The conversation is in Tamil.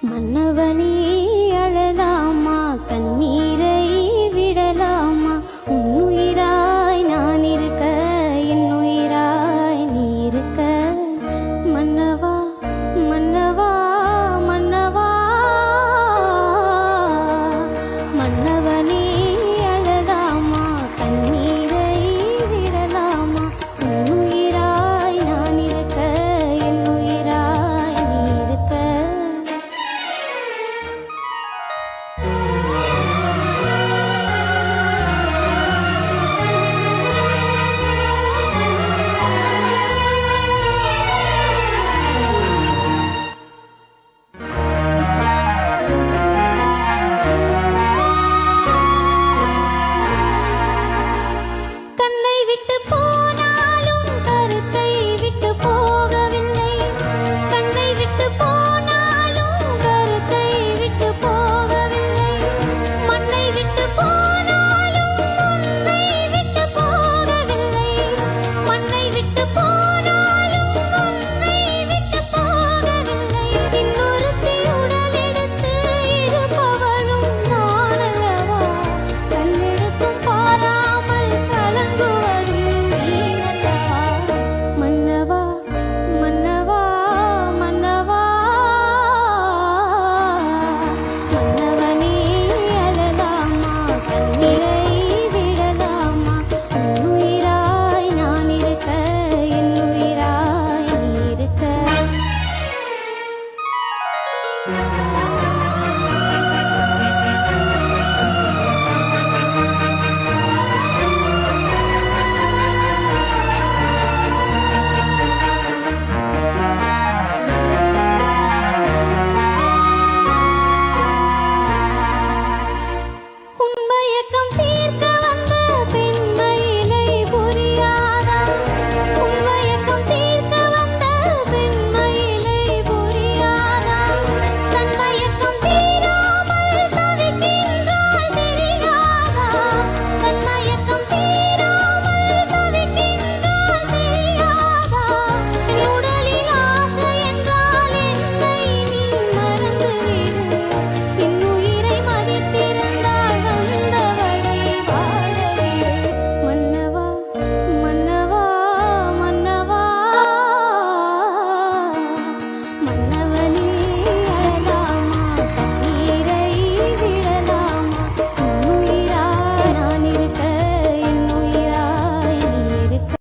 மன்னவனே அழலாமா, கண்ணீரை விடலாமா? உன்னுயிராய் நான் இருக்க, என் உயிராய் நீ இருக்க. மன்னவா மன்னவா மன்னவா, மன்னவனே அழலாமா, கண்ணீரை விடலாமா? உன்னுயிராய் நான் இருக்க, என் உயிராய் நீ இருக்க. கண்ணை விட்டு போனாலும் கருத்தை விட்டு போகவில்லை. கண்ணை விட்டு போனாலும் கருத்தை விட்டு போகவில்லை. மண்ணை விட்டு போனாலும் உன்னை விட்டு போகவில்லை. மண்ணை விட்டு போனாலும் உன்னை விட்டு போகவில்லை. இன்னொருத்தி உடலெடுத்து இருப்பவளும் நான் அல்லவா? கண்ணெடுத்தும் பாராமல் கலங்குவதும் நீ அல்லவா? மன்னவா மன்னவா மன்னவா, மன்னவனே அழலாமா, கண்ணீரை விடலாமா? உன்னுயிராய் நான் இருக்க, என் உயிராய் நீ இருக்க.